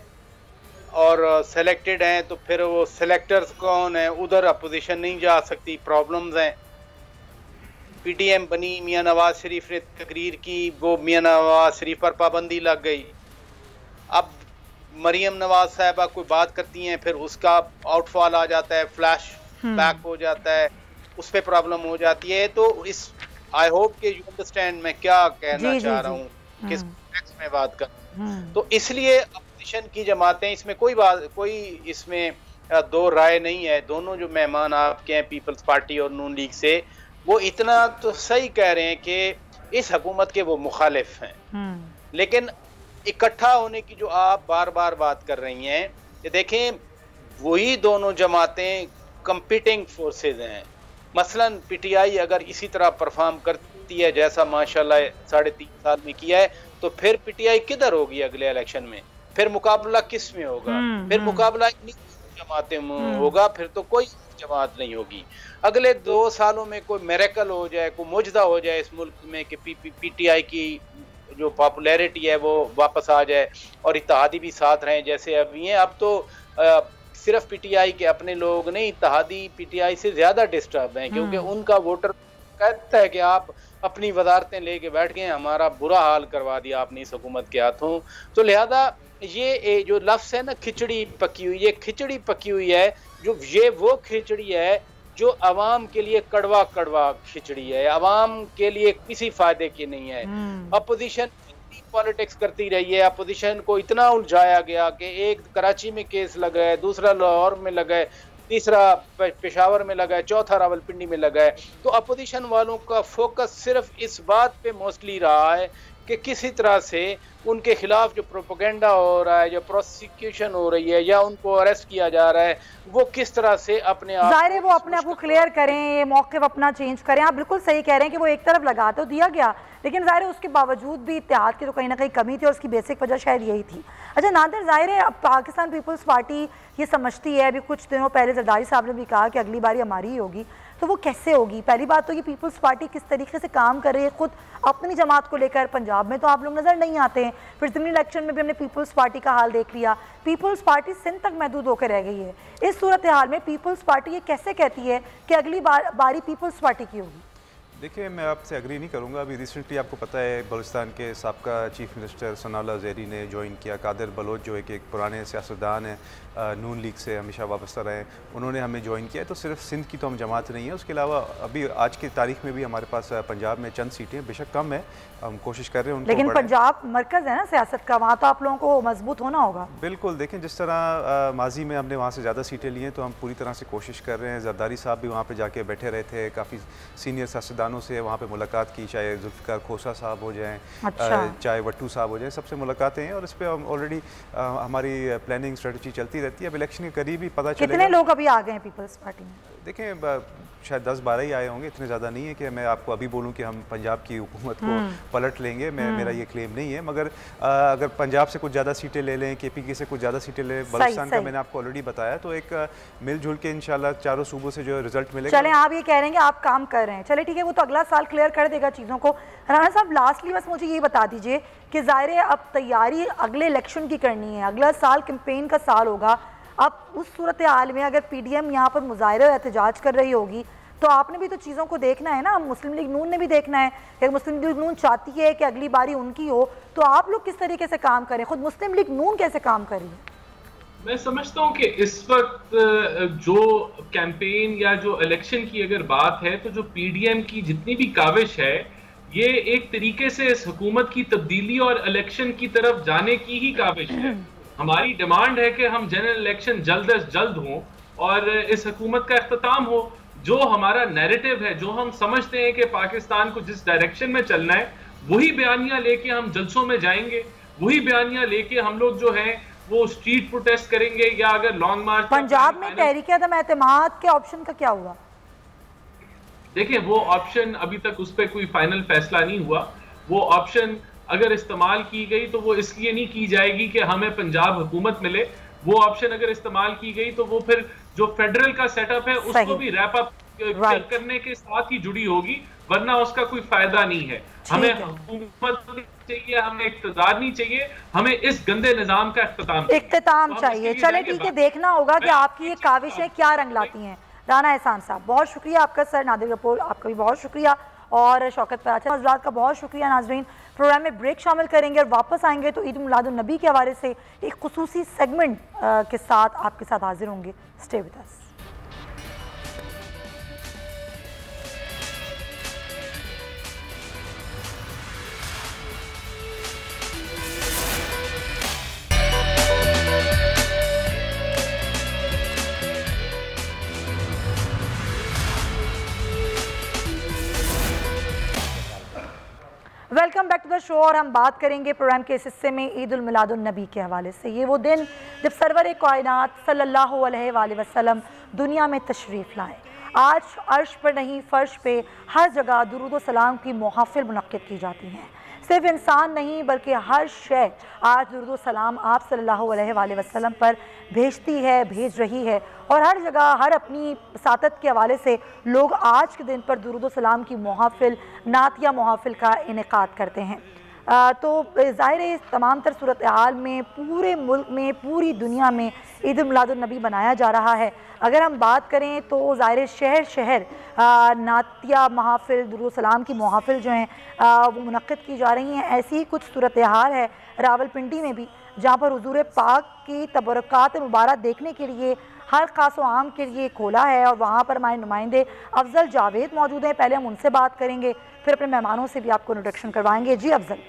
S4: और सिलेक्टेड हैं तो फिर वो सिलेक्टर्स कौन है, उधर अपोजिशन नहीं जा सकती, प्रॉब्लम्स हैं। PTM बनी, मियां नवाज शरीफ ने तकरीर की, वो मियां नवाज शरीफ पर पाबंदी लग गई। अब मरियम नवाज साहबा कोई बात करती हैं, फिर उसका आउटफॉल आ जाता है, फ्लैश बैक हो जाता है, उस पर प्रॉब्लम हो जाती है। तो इस आई होप के यू अंडरस्टैंड मैं क्या कहना चाह रहा हूँ, किस कॉन्टेक्स्ट में बात कर। तो इसलिए अपोजिशन की जमातें, इसमें कोई इसमें दो राय नहीं है। दोनों जो मेहमान आपके हैं पीपल्स पार्टी और नून लीग से, वो इतना तो सही कह रहे हैं कि इस हुकूमत के वो मुखालिफ हैं, लेकिन इकट्ठा होने की जो आप बार बार बात कर रही हैं, ये देखें वही दोनों जमातें कंपीटिंग फोर्सेज हैं। मसलन PTI अगर इसी तरह परफॉर्म करती है जैसा माशाल्लाह 3.5 साल में किया है, तो फिर PTI किधर होगी अगले इलेक्शन में? फिर मुकाबला किस में होगा? फिर मुकाबला जमातें में होगा, फिर तो कोई जमात नहीं होगी। अगले 2 सालों में कोई मिरेकल हो जाए, कोई मुजदा हो जाए इस मुल्क में कि PTI की जो पॉपुलैरिटी है वो वापस आ जाए और इत्तेहादी भी साथ रहें जैसे अभी हैं। अब तो सिर्फ PTI के अपने लोग नहीं, इत्तेहादी PTI से ज़्यादा डिस्टर्ब हैं, क्योंकि उनका वोटर कहता है कि आप अपनी वजारतें लेके बैठ गए, हमारा बुरा हाल करवा दिया आपने इस हुकूमत के हाथों। तो लिहाजा ये जो लफ्ज़ है ना, खिचड़ी पकी हुई, ये खिचड़ी पकी हुई है, जो ये वो खिचड़ी है जो अवाम के लिए कड़वा कड़वा खिचड़ी है, अवाम के लिए किसी फायदे की नहीं है। अपोजिशन पॉलिटिक्स करती रही है, अपोजिशन को इतना उलझाया गया कि एक कराची में केस लगा है, दूसरा लाहौर में लगा है, तीसरा पेशावर में लगा है, चौथा रावलपिंडी में लगा है। तो अपोजिशन वालों का फोकस सिर्फ इस बात पे मोस्टली रहा है कि किसी तरह से उनके खिलाफ जो प्रोपेगेंडा हो रहा है, जो प्रोसिक्यूशन हो रही है या उनको अरेस्ट किया जा रहा है, वो किस तरह से अपने आप
S2: जाहिर है वो अपने आप को क्लियर करें, ये मौक़िफ़ अपना चेंज करें। आप बिल्कुल सही कह रहे हैं कि वो एक तरफ लगा तो दिया गया, लेकिन जाहिर है उसके बावजूद भी इत्तेहाद की तो कहीं ना कहीं कमी थी, और उसकी बेसिक वजह शायद यही थी। अच्छा नादिर, जाहिर है अब पाकिस्तान पीपल्स पार्टी ये समझती है, अभी कुछ दिनों पहले जरदारी साहब ने भी कहा कि अगली बारी हमारी ही होगी, तो वो कैसे होगी? पहली बात तो ये पीपल्स पार्टी किस तरीके से काम कर रही है खुद अपनी जमात को लेकर। पंजाब में तो आप लोग नज़र नहीं आते हैं, फिर ज़मीनी इलेक्शन में भी हमने पीपल्स पार्टी का हाल देख लिया, पीपल्स पार्टी सिंध तक महदूद होकर रह गई है। इस सूरत हाल में पीपल्स पार्टी ये कैसे कहती है कि अगली बारी पीपल्स पार्टी की होगी?
S6: देखिए, मैं आपसे एग्री नहीं करूंगा। अभी रिसेंटली आपको पता है बलूचिस्तान के साबका चीफ मिनिस्टर सनाउल्लाह ज़हरी ने ज्वाइन किया। कादिर बलोच जो एक पुराने सियासतदान हैं, नून लीग से हमेशा वाबस्ता रहे, उन्होंने हमें ज्वाइन किया है। तो सिर्फ सिंध की तो हम जमात नहीं है, उसके अलावा अभी आज की तारीख में भी हमारे पास पंजाब में चंद सीटें, बेशक कम है, हम कोशिश कर रहे हैं उनको, लेकिन
S2: पंजाब मरकज़ है ना सियासत का, वहाँ तो आप लोगों को मजबूत होना होगा।
S6: बिल्कुल, देखें जिस तरह माजी में हमने वहाँ से ज़्यादा सीटें ली हैं, तो हम पूरी तरह से कोशिश कर रहे हैं। जरदारी साहब भी वहाँ पर जाके बैठे रहे थे, काफ़ी सीनियर सियासतदानों से वहाँ पर मुलाकात की, चाहे जुल्फ़िकार खोसा साहब हो जाएँ, चाहे वट्टू साहब हो जाए, सबसे मुलाकातें हैं और इस पर हम ऑलरेडी हमारी प्लानिंग स्ट्रेटजी चलती रहती है। अब इलेक्शन के करीब ही पता चलेगा।
S2: कितने लोग अभी आ गए हैं पीपल्स पार्टी में?
S6: देखें शायद 10-12 ही आए होंगे, इतने ज़्यादा नहीं है कि मैं आपको अभी बोलूं कि हम पंजाब की हुकूमत को पलट लेंगे। मेरा ये क्लेम नहीं है, मगर अगर पंजाब से कुछ ज़्यादा सीटें ले लें, KPK से कुछ ज़्यादा सीटें ले लें, बलूचिस्तान का मैंने आपको ऑलरेडी बताया, तो एक मिलजुल के इंशाल्लाह चारों सूबों से जो रिजल्ट मिलेगा।
S2: चलें, आप ये कह रहे हैं कि आप काम कर रहे हैं, चले ठीक है, वो तो अगला साल क्लियर कर देगा चीज़ों को। राणा साहब, लास्टली बस मुझे ये बता दीजिए कि ज़ाहिर है अब तैयारी अगले इलेक्शन की करनी है, अगला साल कैंपेन का साल होगा। अब उस सूरत हाल में अगर PDM यहाँ पर मुजाहिरा एहतजाज कर रही होगी, तो आपने भी तो चीज़ों को देखना है ना, मुस्लिम लीग नून ने भी देखना है। अगर मुस्लिम लीग नून चाहती है कि अगली बारी उनकी हो, तो आप लोग किस तरीके से काम करें, खुद मुस्लिम लीग नून कैसे काम कर रही है?
S5: मैं समझता हूँ कि इस वक्त जो कैंपेन या जो इलेक्शन की अगर बात है, तो जो PDM की जितनी भी काविश है, ये एक तरीके से इस हुकूमत की तब्दीली और इलेक्शन की तरफ जाने की ही काविश है। हमारी डिमांड है कि हम जनरल इलेक्शन जल्द अज जल्द हों और इस हुकूमत का इख्तिताम हो। जो हमारा नैरेटिव है, जो हम समझते हैं कि पाकिस्तान को जिस डायरेक्शन में चलना है, वही बयानियां लेके हम जलसों में जाएंगे, वही बयानियां लेके हम लोग जो है वो स्ट्रीट प्रोटेस्ट करेंगे, या अगर लॉन्ग मार्च।
S2: पंजाब में तहरीक अदम एतमाद के ऑप्शन का क्या हुआ?
S5: देखिए, वो ऑप्शन अभी तक उस पर कोई फाइनल फैसला नहीं हुआ। वो ऑप्शन अगर इस्तेमाल की गई तो वो इसलिए नहीं की जाएगी कि हमें पंजाब हुकूमत मिले। वो ऑप्शन अगर इस्तेमाल की गई तो वो फिर जो फेडरल का सेटअप है उसको भी रैप अप करने के साथ ही जुड़ी होगी, वरना उसका कोई फायदा नहीं है। हमें हुकूमत चाहिए, हमें इख्तिदार नहीं चाहिए, हमें इस गंदे निजाम का इख्तिताम
S2: चाहिए। चले ठीक है, देखना होगा कि आपकी ये काविशें क्या रंग लाती हैं। राना एहसान साहब बहुत शुक्रिया आपका, सर नादिर कपूर आपका भी बहुत शुक्रिया, और शौकत पराचा हज़रात का बहुत शुक्रिया। नाज़रीन, प्रोग्राम में ब्रेक शामिल करेंगे और वापस आएंगे तो ईद मिलादुन नबी के हवाले से एक खुसूसी सेगमेंट के साथ आपके साथ हाजिर होंगे। Stay with us. Welcome back to the show, और हम बात करेंगे प्रोग्राम के इस हिस्से में ईद उल मिलादुन नबी के हवाले से। ये वो दिन जब सरवर कायनात सल्लल्लाहु अलैहि वसल्लम दुनिया में तशरीफ़ लाए। आज अर्श पर नहीं, फ़र्श पे हर जगह दुरूद व सलाम की महफ़िल मुनक़्क़िद की जाती हैं। सिर्फ इंसान नहीं बल्कि हर शय आज दुरूद व सलाम आप सल्लल्लाहु अलैहि वसल्लम पर भेजती है, भेज रही है, और हर जगह हर अपनी सातत के हवाले से लोग आज के दिन पर दुरूद व सलाम की महफ़िल, नातिया महफ़िल का इनेकाद करते हैं। तो ज़ाहिर है इस तमाम तर सूरत हाल में पूरे मुल्क में, पूरी दुनिया में ईद उल मिलादुन नबी बनाया जा रहा है। अगर हम बात करें तो ज़ाहिर शहर शहर नातिया महफ़िल, दुरूद सलाम की महफ़िल जो हैं वो मुनक़्क़िद की जा रही हैं। ऐसी ही कुछ सूरत हाल है रावलपिंडी में भी, जहाँ पर हुज़ूर पाक की तबरक़ात मुबारक देखने के लिए हर ख़ास व आम के लिए खोला है, और वहाँ पर हमारे नुमाइंदे अफजल जावेद मौजूद हैं। पहले हम उनसे बात करेंगे, फिर अपने मेहमानों से भी आपको इंट्रोडक्शन करवाएंगे। जी अफजल।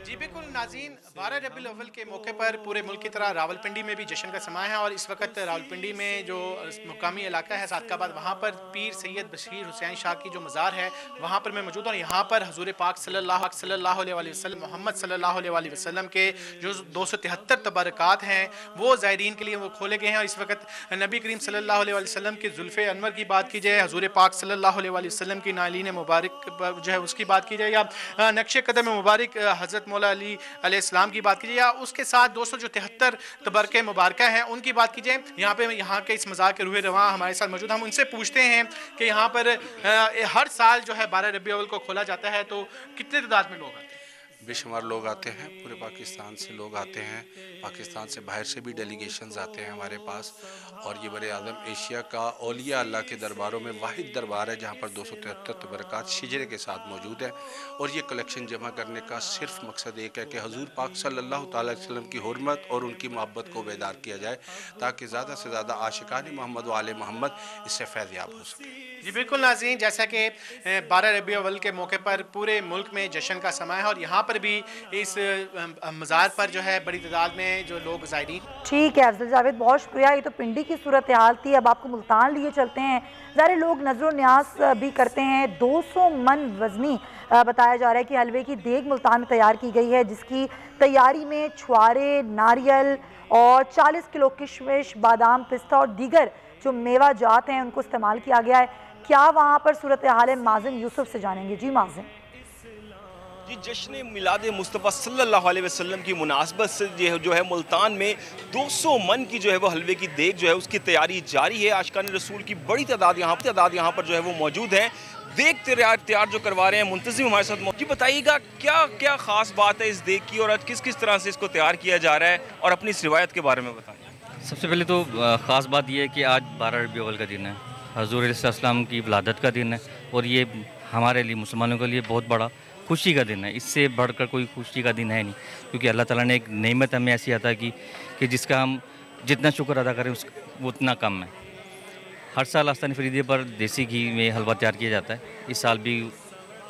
S7: जी बिल्कुल नाज़रीन, 12 रबीउल अव्वल के मौके पर पूरे मुल्क की तरह रावलपिंडी में भी जश्न का समा है, और इस वक्त रावलपिंडी में जो मुकामी इलाका है सादकाबाद, वहाँ पर पीर सैयद बशीर हुसैन शाह की जो मज़ार है वहाँ पर मैं मौजूद हूँ। यहाँ पर हज़ूर पाक सल्लल्लाहु अलैहि वसल्लम, मोहम्मद सल्लल्लाहु अलैहि वसल्लम के जो 273 तबरक़ात हैं वो ज़ायरीन के लिए वो खोले गए हैं। और इस वक्त नबी करीम सल्लल्लाहु अलैहि वसल्लम के ज़ुल्फ़े अनवर की बात की जाए, हज़ूर पाक सल्लल्लाहु अलैहि वसल्लम की नालीन मुबारक जो है उसकी बात की जाए, या नक्श कदम मुबारक हज़रत मौला अली अलैहिस्सलाम की बात की जाए, या उसके साथ 273 तबरक़े मुबारक हैं उनकी बात की जाए। यहाँ पे यहाँ के इस मज़ार के रूह रवां हमारे साथ मौजूद, हम उनसे पूछते हैं कि यहाँ पर हर साल जो है 12 रबीउल अव्वल को खोला जाता है, तो कितने तादाद में लोग आते हैं?
S8: बेशुमार लोग आते हैं, पूरे पाकिस्तान से लोग आते हैं, पाकिस्तान से बाहर से भी डेलीगेशंस आते हैं हमारे पास। और ये बड़े आज़म एशिया का औलिया अल्लाह के दरबारों में वाहिद दरबार है जहाँ पर 273 तबरक़ात शिजरे के साथ मौजूद है। और ये कलेक्शन जमा करने का सिर्फ मकसद एक है कि हज़ूर पाक सल्लल्लाहु अलैहि वसल्लम की हुर्मत और उनकी मोहब्बत को बेदार किया जाए, ताकि ज़्यादा से ज़्यादा आशिकान मोहम्मद व आले मोहम्मद इससे फैज़याब हो सके।
S7: जी बिल्कुल नाज़रीन, जैसा कि 12 रबीउल अव्वल के मौके पर पूरे मुल्क में जश्न का समा है, और यहाँ पर भी इस मज़ार पर जो है बड़ी तादाद में जो लोग ज़ायरीन।
S2: ठीक है अफजल जावेद, बहुत शुक्रिया। ये तो पिंडी की सूरत हाल थी, अब आपको मुल्तान लिए चलते हैं। ज़ाहिर लोग नज़र न्यास भी करते हैं। 200 मन वज़नी बताया जा रहा है कि हलवे की देग मुल्तान में तैयार की गई है, जिसकी तैयारी में छुआरे, नारियल और 40 किलो किशमिश, बादाम, पिस्ता और दीगर जो मेवा जात हैं उनको इस्तेमाल किया गया है। क्या वहाँ पर सूरत हाल है, माजिन यूसुफ से जानेंगे। जी माजिन।
S9: जी, जश्न मिलाद मुस्तफ़ा सल्लल्लाहु अलैहि वसल्लम की मुनासबत से जो है मुल्तान में 200 मन की जो है वो हलवे की देग जो है उसकी तैयारी जारी है। आशिकान रसूल की बड़ी तादाद यहाँ पर जो है वो मौजूद है। देग तैयार जो करवा रहे हैं मुंतज़िम हमारे साथ। जी बताइएगा क्या क्या ख़ास बात है इस देग की, और आज किस किस तरह से इसको तैयार किया जा रहा है, और अपनी इस रिवायत के बारे में बताइए।
S10: सबसे पहले तो ख़ास बात यह है कि आज 12 रबीउल अव्वल का दिन है, हज़ूर अलैहिस्सलाम की विलादत का दिन है, और ये हमारे लिए मुसलमानों के लिए बहुत बड़ा खुशी का दिन है। इससे बढ़कर कोई खुशी का दिन है नहीं, क्योंकि अल्लाह ताला ने एक नेमत हमें ऐसी अता की कि जिसका हम जितना शुक्र अदा करें वो उतना कम है। हर साल आस्तान फरीदे पर देसी घी में हलवा तैयार किया जाता है। इस साल भी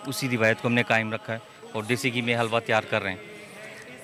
S10: उसी रिवायत को हमने कायम रखा है और देसी घी में हलवा तैयार कर रहे हैं।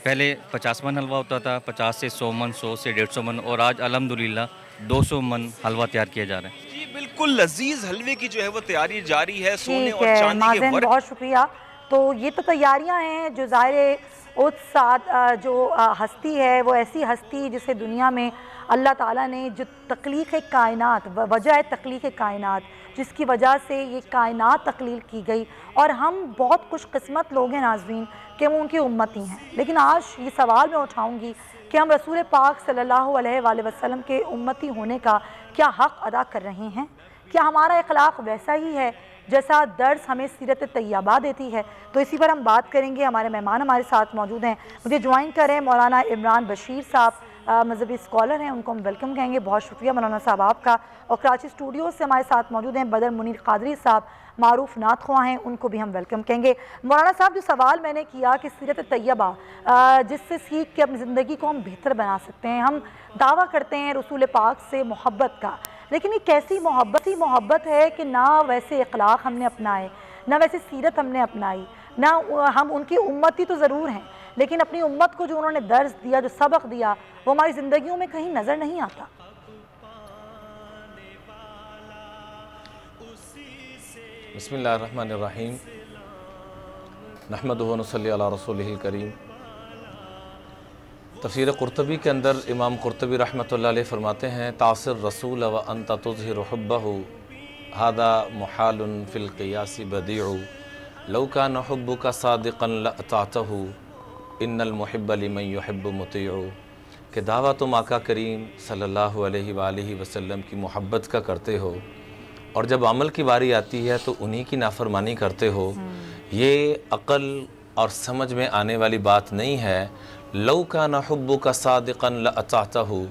S10: पहले 50 मन हलवा होता था, 50 से 100 मन, 100 से 150 मन, और आज अल्हम्दुलिल्लाह 200 मन हलवा तैयार किया जा रहा है।
S9: जी बिल्कुल बिल्कुल लजीज हलवे की जो है वो तैयारी जारी है। सोने और चांदी के
S2: माज़ेन, बहुत शुक्रिया। तो ये तो तैयारियां हैं जो ज़ाहिर उस साथ जो हस्ती है वो ऐसी हस्ती जिसे दुनिया में अल्लाह ताला ने जो तख्लीक़ कायनात, वजह है तख्लीक़ कायनात, जिसकी वजह से ये कायनात तख्लील की गई, और हम बहुत खुशकिस्मत लोग हैं नाज़रीन कि हम उनकी उम्मती हैं। लेकिन आज ये सवाल मैं उठाऊँगी कि हम रसूल पाक सल्लल्लाहु अलैहि वसल्लम के उम्मती होने का क्या हक़ अदा कर रहे हैं? क्या हमारा अखलाक वैसा ही है जैसा दर्स हमें सीरत तैयबा देती है? तो इसी पर हम बात करेंगे। हमारे मेहमान हमारे साथ मौजूद हैं, मुझे ज्वाइन करें मौलाना इमरान बशीर साहब, मजहबी स्कॉलर हैं, उनको हम वेलकम कहेंगे। बहुत शुक्रिया मौलाना साहब आपका। और कराची स्टूडियो से हमारे साथ मौजूद हैं बदर मुनीर कादरी साहब, मारूफ नात ख्वाह हैं, उनको भी हम वेलकम कहेंगे। मौलाना साहब, जो सवाल मैंने किया कि सीरत तैयबा जिससे सीख के अपनी ज़िंदगी को हम बेहतर बना सकते हैं, हम दावा करते हैं रसूल पाक से मोहब्बत का, लेकिन ये कैसी मोहब्बत है कि ना वैसे अखलाक हमने अपनाए, ना वैसे सीरत हमने अपनाई, ना हम उनकी उम्मती तो ज़रूर हैं, लेकिन अपनी उम्मत को जो उन्होंने दर्स दिया, जो सबक दिया, वो हमारी ज़िंदगियों में कहीं नज़र नहीं आता।
S11: बिस्मिल्लाहिर्रहमानिर्रहीम, नहमदुहु व नसल्ली अला रसूलिहिल करीम। तफसीर कुर्तबी के अंदर इमाम कुर्तबी रहमतुल्लाह अलैह फरमाते हैं, तासिर रसूल व अंत तुज़हिरु हुब्बहु हादा मुहालुन फिल क़ियासी बदीउ लौ कान हुब्बुका सादिक़न लअतातहु इन्नल मुहिब्ब लिमन युहिब्बु मुतीउ। कि दावा तुम आका करीम सल्लल्लाहु अलैहि वालिहि वसल्लम की मोहब्बत का करते हो और जब अमल की बारी आती है तो उन्हीं की नाफरमानी करते हो, ये अक़ल और समझ में आने वाली बात नहीं है। लौ कान हुब्बुका सादिक़न लअतातहु,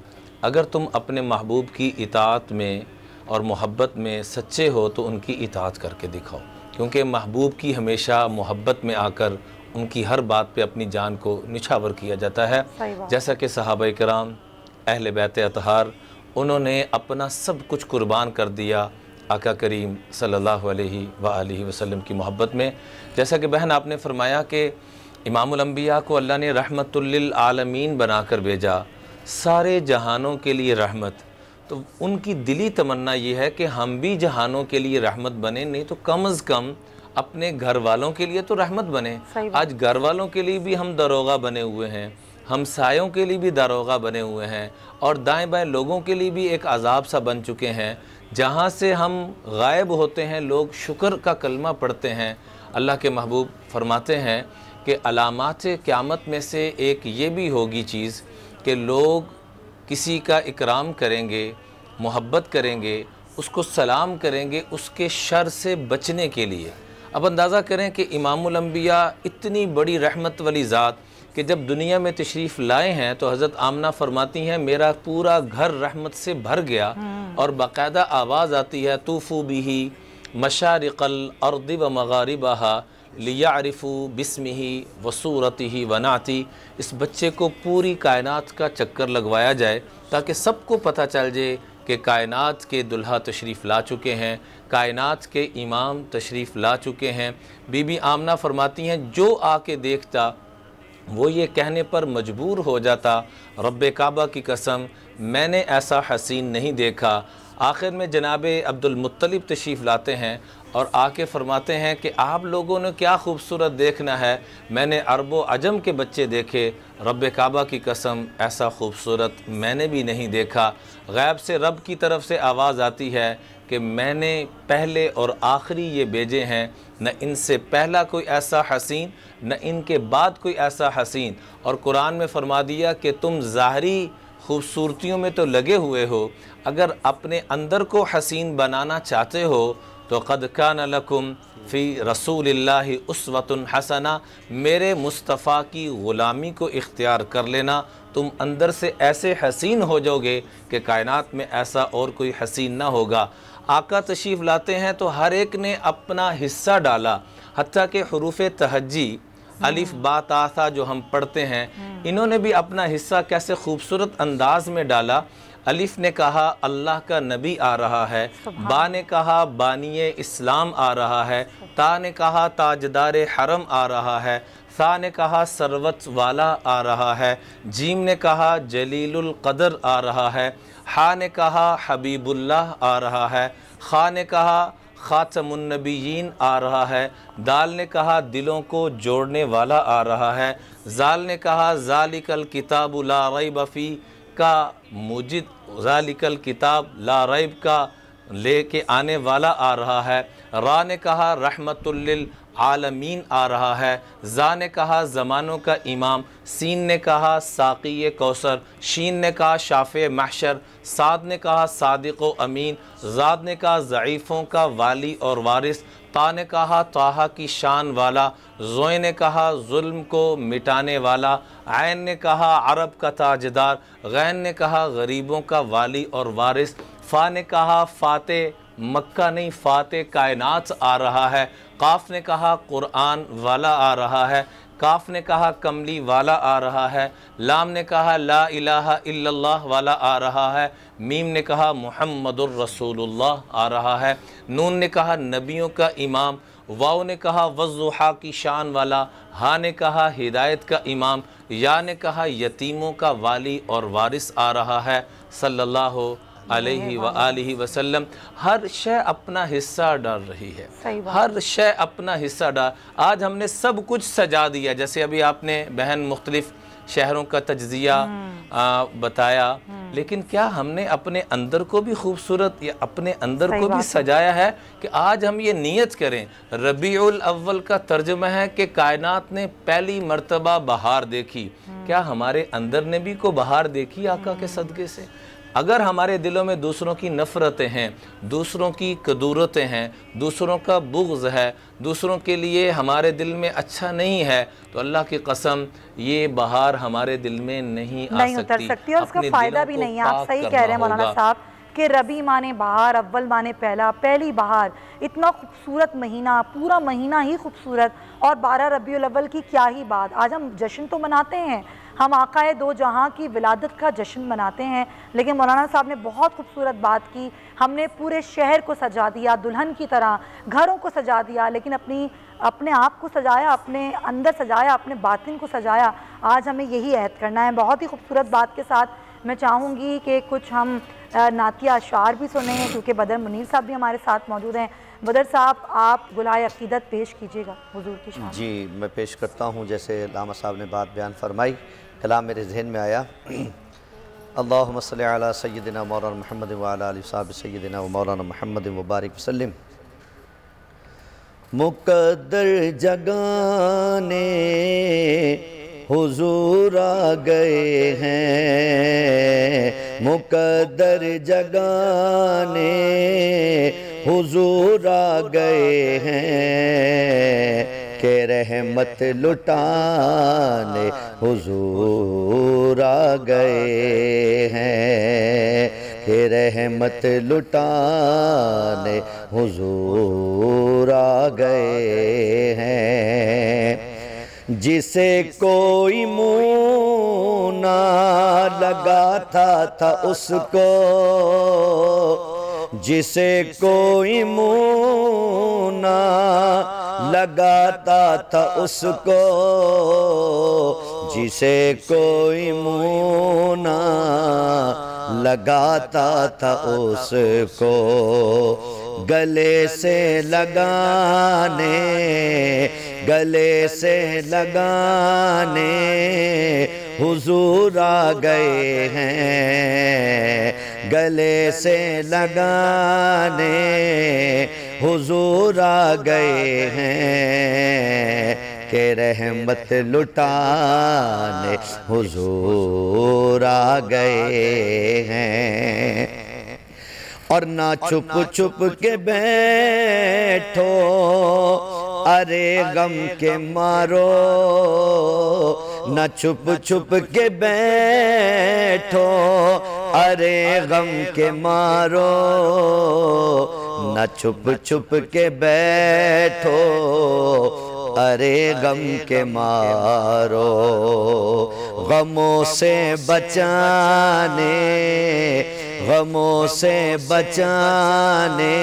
S11: अगर तुम अपने महबूब की इताअत में और मोहब्बत में सच्चे हो तो उनकी इताअत करके दिखाओ, क्योंकि महबूब की हमेशा मोहब्बत में आकर उनकी हर बात पे अपनी जान को निछावर किया जाता है। जैसा कि सहाबा किराम अहले बैत अतहार, उन्होंने अपना सब कुछ कुर्बान कर दिया आका करीम सल्लल्लाहु अलैहि वसल्लम की मोहब्बत में। जैसा कि बहन आपने फरमाया कि इमामुल अंबिया को अल्लाह ने रहमतुल लिल आलमीन बनाकर भेजा, सारे जहानों के लिए रहमत। तो उनकी दिली तमन्ना ये है कि हम भी जहानों के लिए रहमत बने, नहीं तो कम अज़ कम अपने घर वालों के लिए तो रहमत बने। आज घर वालों के लिए भी हम दरोगा बने हुए हैं, हमसायों के लिए भी दरोगा बने हुए हैं, और दाएं बाएं लोगों के लिए भी एक अजाब सा बन चुके हैं। जहाँ से हम गायब होते हैं लोग शुक्र का कलमा पढ़ते हैं। अल्लाह के महबूब फरमाते हैं कि अलामात क़यामत में से एक ये भी होगी चीज़ कि लोग किसी का इकराम करेंगे, मोहब्बत करेंगे, उसको सलाम करेंगे उसके शर से बचने के लिए। अब अंदाज़ा करें कि इमामुल अंबिया इतनी बड़ी रहमत वाली ज़ात कि जब दुनिया में तशरीफ़ लाए हैं तो हज़रत आमना फरमाती हैं मेरा पूरा घर रहमत से भर गया, और बाकायदा आवाज़ आती है तूफ़ू बिही मशारिक़ल अर्दि व मगारिबहा लियारिफू बिस्मिही व सूरतिही व नाती। इस बच्चे को पूरी कायनात का चक्कर लगवाया जाए ताकि सबको पता चल जाए कि कायनात के दुल्हा तशरीफ़ ला चुके हैं, कायनात के इमाम तशरीफ़ ला चुके हैं। बीबी आमना फरमाती हैं जो आके देखता वो ये कहने पर मजबूर हो जाता रब्बे काबा की कसम मैंने ऐसा हसीन नहीं देखा। आखिर में जनाबे अब्दुल मुत्तलिब तशरीफ़ लाते हैं और आके फरमाते हैं कि आप लोगों ने क्या खूबसूरत देखना है, मैंने अरब व अजम के बच्चे देखे, रब्बे काबा की कसम ऐसा खूबसूरत मैंने भी नहीं देखा। गैब से रब की तरफ से आवाज़ आती है कि मैंने पहले और आखिरी ये भेजे हैं, न इनसे पहला कोई ऐसा हसीन न इनके बाद कोई ऐसा हसीन। और कुरान में फरमा दिया कि तुम ज़ाहरी खूबसूरतियों में तो लगे हुए हो, अगर अपने अंदर को हसीन बनाना चाहते हो तो क़द कान लकुम फ़ी रसूलिल्लाहि उस्वतुन हसना, मेरे मुस्तफ़ा की ग़ुलामी को इख्तियार कर लेना, तुम अंदर से ऐसे हसीन हो जाओगे कि कायनात में ऐसा और कोई हसीन ना होगा। आका तशरीफ़ लाते हैं तो हर एक ने अपना हिस्सा डाला, हत्ता के हुरूफ़ तहज्जी अलिफ बा ता था जो हम पढ़ते हैं, इन्होंने भी अपना हिस्सा कैसे खूबसूरत अंदाज में डाला। अलिफ ने कहा अल्लाह का नबी आ रहा है, बा ने कहा बानिए इस्लाम आ रहा है, ता ने कहा ताजदार हरम आ रहा है, सा ने कहा सरवत वाला आ रहा है, जीम ने कहा जलीलुल क़दर आ रहा है, हा ने कहा हबीबुल्लाह आ रहा है, खा ने कहा खातमुन्नबियीन आ रहा है, दाल ने कहा दिलों को जोड़ने वाला आ रहा है, जाल ने कहा ज़ालिकल किताब ला रैब फी का मुजिद, ज़ालिकल किताब ला रैब का लेके आने वाला आ रहा है, रा ने कहा रहमतुल लिल आलमीन आ रहा है, जा ने कहा ज़मानों का इमाम, सीन ने कहा साक़ी कौसर, शीन ने कहा शाफ़े महशर, साद ने कहा सादिक़ व अमीन, ज़ाद ने कहा ज़ईफ़ों का वाली और वारिस, ता ने कहा ताहा की शान वाला, ज़ोए ने कहा जुल्म को मिटाने वाला, ऐन ने कहा अरब का ताजदार, गैन ने कहा गरीबों का वाली और वारिस, फ़ा ने कहा फ़ाते मक्का नहीं फ़ाते कायनात आ रहा है, काफ ने कहा कुरान वाला आ रहा है, काफ ने कहा कमली वाला आ रहा है, लाम ने कहा ला इलाहा इल्लल्लाह वाला आ रहा है, मीम ने कहा मुहम्मदुर रसूलुल्लाह आ रहा है, नून ने कहा नबियों का इमाम, वाव ने कहा वज़ुहा की शान वाला, हा ने कहा हिदायत का इमाम, या ने कहा यतीमों का वाली और वारिस आ रहा है सल्लल्लाहु अलैहि व आलिहि वसल्लम। हर शय अपना हिस्सा डाल रही है, हर शय अपना हिस्सा डाल। आज हमने सब कुछ सजा दिया, जैसे अभी आपने बहन मुख्तलिफ शहरों का तज्जिया बताया, लेकिन क्या हमने अपने अंदर को भी खूबसूरत या अपने अंदर को भी सजाया है कि आज हम ये नियत करें। रबीउल अव्वल का तर्जुमा है कि कायनात ने पहली मर्तबा बहार देखी, क्या हमारे अंदर ने भी को बहार देखी आका के सदक़े से? अगर हमारे दिलों में दूसरों की नफ़रतें हैं, दूसरों की कदूरतें हैं, दूसरों का बुग़्ज़ है, दूसरों के लिए हमारे दिल में अच्छा नहीं है, तो अल्लाह की कसम ये बहार हमारे दिल में नहीं आ सकती
S2: और उसका फ़ायदा भी नहीं है। आप सही कह रहे हैं मौलाना साहब कि रबी माने बहार, अव्वल माने पहला, पहली बहार, इतना खूबसूरत महीना, पूरा महीना ही खूबसूरत, और 12 रबीउल अव्वल की क्या ही बात। आज हम जश्न तो मनाते हैं, हम आकाए दो जहां की विलादत का जश्न मनाते हैं, लेकिन मौलाना साहब ने बहुत खूबसूरत बात की। हमने पूरे शहर को सजा दिया दुल्हन की तरह, घरों को सजा दिया, लेकिन अपने आप को सजाया, अपने अंदर सजाया, अपने बातिन को सजाया। आज हमें यही ऐद करना है। बहुत ही खूबसूरत बात के साथ मैं चाहूँगी कि कुछ हम नातिया अशार भी सुने हैं, क्योंकि बदर मुनीर साहब भी हमारे साथ मौजूद हैं। बदर साहब, आप गुलाए अक़ीदत पेश कीजिएगा हुजूर की शान।
S12: जी, मैं पेश करता हूँ। जैसे लामा साहब ने बात बयान फरमाई, कलाम मेरे जहन में आया। अल्लाहुम्मा सल्ली अला सय्यिदिना मौलाना मुहम्मद व अला आलि वसहबि सय्यिदिना व मौलाना मुहम्मद व बारिक वसल्लम। मुक़द्दर जगाने हुजूर आ गए हैं, मुक़द्दर जगाने हुजूर आ गए हैं, के रहमत लुटाने हुजूर आ गए हैं, के रहमत लुटाने हुजूर आ गए हैं। जिसे कोई मुँह ना लगाता था उसको, जिसे कोई मुँह ना लगाता था उसको, जिसे कोई मुँह ना लगाता था उसको, गले से लगाने, गले से लगाने हुजूर आ गए हैं, गले से लगाने हुजूर आ गए हैं, के रहमत लुटाने हुजूर आ गए हैं। और ना छुप छुप के बैठो अरे गम के मारो, न छुप छुप के बैठो अरे गम के मारो, न छुप छुप के बैठो अरे गम के मारो, गमों से बचाने, गमों से बचाने